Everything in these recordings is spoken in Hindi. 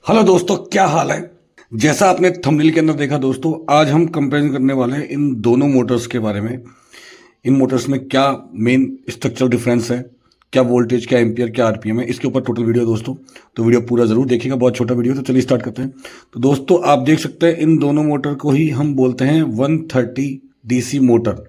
हेलो दोस्तों, क्या हाल है। जैसा आपने थंबनेल के अंदर देखा दोस्तों, आज हम कंपेरिजन करने वाले हैं इन दोनों मोटर्स के बारे में। इन मोटर्स में क्या मेन स्ट्रक्चरल डिफरेंस है, क्या वोल्टेज, क्या एम्पियर, क्या आरपीएम है, इसके ऊपर टोटल वीडियो दोस्तों। तो वीडियो पूरा जरूर देखिएगा, बहुत छोटा वीडियो। तो चलिए स्टार्ट करते हैं। तो दोस्तों आप देख सकते हैं इन दोनों मोटर को ही हम बोलते हैं 130 डीसी मोटर।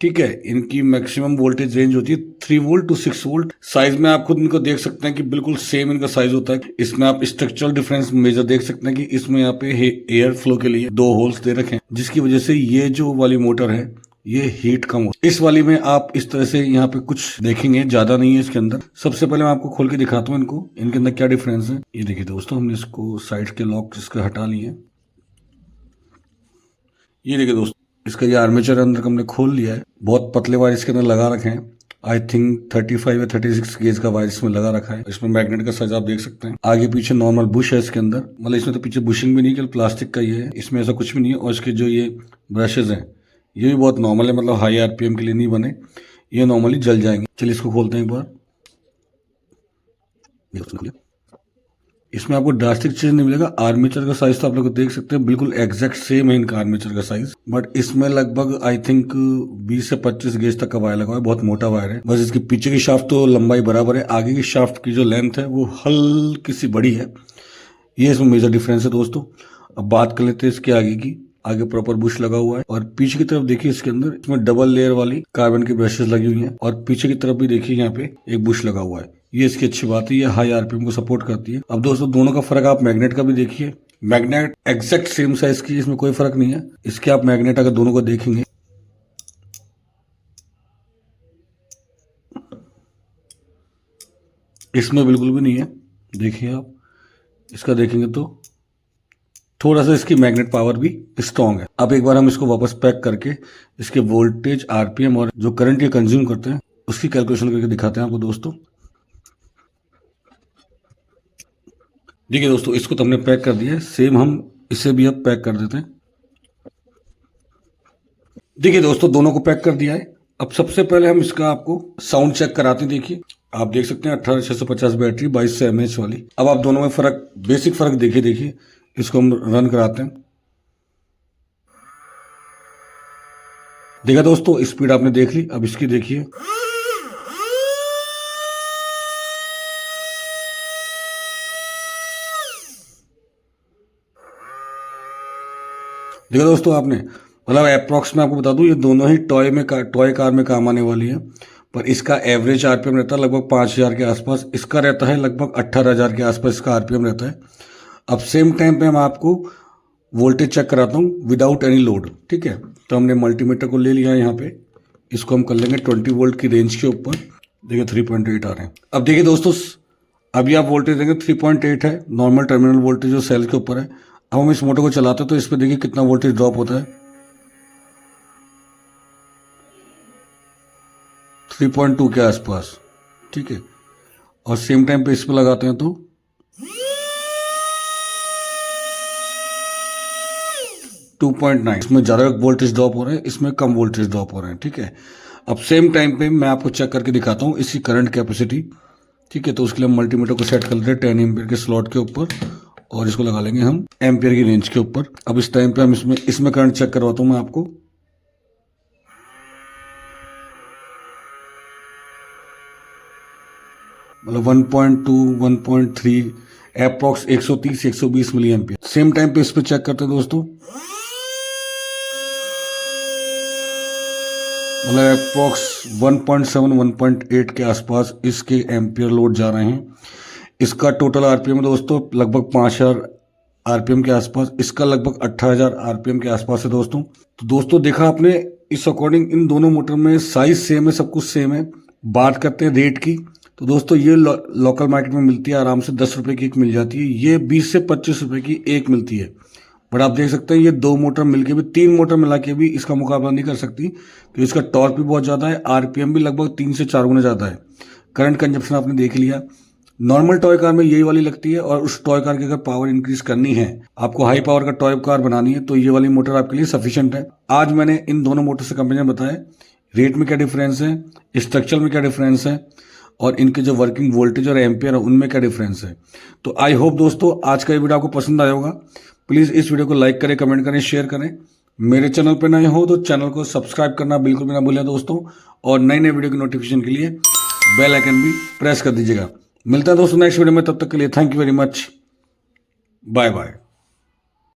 ठीक है, इनकी मैक्सिमम वोल्टेज रेंज होती है 3 वोल्ट टू 6 वोल्ट। साइज में आप खुद इनको देख सकते हैं कि बिल्कुल सेम इनका साइज होता है। इसमें आप स्ट्रक्चरल डिफरेंस मेजर देख सकते हैं कि इसमें यहाँ पे एयर फ्लो के लिए 2 होल्स दे रखे हैं, जिसकी वजह से ये जो वाली मोटर है ये हीट कम हो। इस वाली में आप इस तरह से यहाँ पे कुछ देखेंगे, ज्यादा नहीं है इसके अंदर। सबसे पहले मैं आपको खोल के दिखाता हूँ इनको, इनके अंदर क्या डिफरेंस है। ये देखिए दोस्तों, हमने इसको साइड के लॉक इसका हटा लिए। ये देखिए दोस्तों, इसका ये आर्मेचर अंदर हमने खोल लिया है। बहुत पतले वायर इसके अंदर लगा रखे हैं। आई थिंक 35 या 36 गेज का वायर इसमें लगा रखा है। इसमें मैग्नेट का साइज आप देख सकते हैं। आगे पीछे नॉर्मल बुश है इसके अंदर, मतलब इसमें तो पीछे बुशिंग भी नहीं है, प्लास्टिक का ये है। इसमें ऐसा कुछ भी नहीं है। और इसके जो ये ब्रशेज हैं ये भी बहुत नॉर्मल है, मतलब हाई आरपीएम के लिए नहीं बने, ये नॉर्मली जल जाएंगे। चलिए इसको खोलते हैं एक बार। इसमें आपको ड्रास्टिक चेंज नहीं मिलेगा। आर्मेचर का साइज तो आप लोग देख सकते हैं, बिल्कुल एग्जैक्ट सेम है इनका आर्मेचर का साइज। बट इसमें लगभग आई थिंक 20 से 25 गेज तक का वायर लगा हुआ है, बहुत मोटा वायर है। बस इसकी पीछे की शाफ्ट तो लंबाई बराबर है, आगे की शाफ्ट की जो लेंथ है वो हल्की सी बड़ी है। ये इसमें मेजर डिफरेंस है दोस्तों। अब बात कर लेते हैं इसके आगे की। आगे प्रॉपर बुश लगा हुआ है और पीछे की तरफ देखिए इसके अंदर इसमें डबल लेयर वाली कार्बन की ब्रशेस लगी हुई हैं। और पीछे की तरफ भी देखिए यहाँ पे एक बुश लगा हुआ है। ये इसकी अच्छी बात है, ये हाई आरपीएम को सपोर्ट करती है। अब दोस्तों दोनों का फर्क आप मैग्नेट का भी देखिए। मैग्नेट एग्जैक्ट सेम साइज की, इसमें कोई फर्क नहीं है। इसके आप मैग्नेट अगर दोनों को देखेंगे, इसमें बिल्कुल भी नहीं है। देखिए आप इसका देखेंगे तो थोड़ा सा इसकी मैग्नेट पावर भी स्ट्रांग है। अब एक बार हम इसको वापस पैक करके इसके वोल्टेज, आरपीएम और जो करंट ये कंज्यूम करते हैं उसकी कैलकुलेशन करके दिखाते हैं आपको दोस्तों। देखिए दोस्तों, इसको तो हमने पैक कर दिया है, सेम हम इसे भी अब पैक कर देते हैं। देखिए दोस्तों, दोनों को पैक कर दिया है। अब सबसे पहले हम इसका आपको साउंड चेक कराते हैं। देखिए आप देख सकते हैं 18650 बैटरी, 2200 mAh वाली। अब आप दोनों में फर्क, बेसिक फर्क देखिए। इसको हम रन कराते हैं। देखा दोस्तों, स्पीड आपने देख ली। अब इसकी देखिए, देखा दोस्तों आपने, मतलब अप्रॉक्स में आपको बता दूं ये दोनों ही टॉय कार में काम आने वाली है। पर इसका एवरेज आरपीएम रहता है लगभग 5000 के आसपास, इसका रहता है लगभग 18000 के आसपास इसका आरपीएम रहता है। अब सेम टाइम पे मैं आपको वोल्टेज चेक कराता हूँ विदाउट एनी लोड। ठीक है, तो हमने मल्टीमीटर को ले लिया यहाँ पे। इसको हम कर लेंगे 20 वोल्ट की रेंज के ऊपर। देखिए 3.8 आ रहे हैं। अब देखिए दोस्तों, अभी आप वोल्टेज देंगे 3.8 है, नॉर्मल टर्मिनल वोल्टेज जो सेल के ऊपर है। अब हम इस मोटर को चलाते हैं तो इस पर देखिए कितना वोल्टेज ड्रॉप होता है, 3.2 के आसपास। ठीक है, और सेम टाइम पे इस पर लगाते हैं तो 2.9। इसमें ज़्यादा वोल्टेज ड्रॉप हो रहे हैं, इसमें कम वोल्टेज ड्रॉप हो रहे हैं। ठीक है, अब सेम टाइम पे मैं आपको चेक करके दिखाता हूँ इसकी करंट कैपेसिटी। ठीक है, तो उसके लिए हम मल्टीमीटर को सेट कर लेते हैं 10 एम्पियर के स्लॉट के ऊपर और इसको लगा लेंगे हम एम्पियर की रेंज के ऊपर। अब इस टाइम पे हम इसमें करंट चेक करवाता हूँ मैं आपको। मतलब 1.2, 1.3 approx 130 120 milli ampere. Same time पे इस पे चेक करते हैं दोस्तों, मतलब अप्रॉक्स 1.7 1.8 के आसपास इसके एम्पियर लोड जा रहे हैं। इसका टोटल आरपीएम दोस्तों लगभग 5000 आरपीएम के आसपास, इसका लगभग 18000 आरपीएम के आसपास है दोस्तों। तो दोस्तों देखा आपने, इस अकॉर्डिंग इन दोनों मोटर में साइज सेम है, सब कुछ सेम है। बात करते हैं रेट की, तो दोस्तों ये लोकल मार्केट में मिलती है आराम से 10 रुपए की एक मिल जाती है। ये 20 से 25 रुपए की एक मिलती है। बट आप देख सकते हैं ये 2 मोटर मिलके भी, 3 मोटर मिला के भी इसका मुकाबला नहीं कर सकती, क्योंकि इसका टॉर्क भी बहुत ज़्यादा है, आरपीएम भी लगभग 3 से 4 गुना ज़्यादा है। करंट कंजप्शन आपने देख लिया। नॉर्मल टॉय कार में यही वाली लगती है, और उस टॉय कार की अगर पावर इंक्रीज करनी है, आपको हाई पावर का टॉय कार बनानी है, तो ये वाली मोटर आपके लिए सफिशिएंट है। आज मैंने इन दोनों मोटर से कंपेरिजन बताया, रेट में क्या डिफरेंस है, स्ट्रक्चर में क्या डिफरेंस है, और इनके जो वर्किंग वोल्टेज और एम्पियर है उनमें क्या डिफरेंस है। तो आई होप दोस्तों आज का ये वीडियो आपको पसंद आया होगा। प्लीज़ इस वीडियो को लाइक करें, कमेंट करें, शेयर करें। मेरे चैनल पर नए हो तो चैनल को सब्सक्राइब करना बिल्कुल भी ना भूलें दोस्तों, और नई नई वीडियो की नोटिफिकेशन के लिए बेल आइकन भी प्रेस कर दीजिएगा। मिलता है दोस्तों नेक्स्ट वीडियो में, तब तक के लिए thank you very much, bye bye.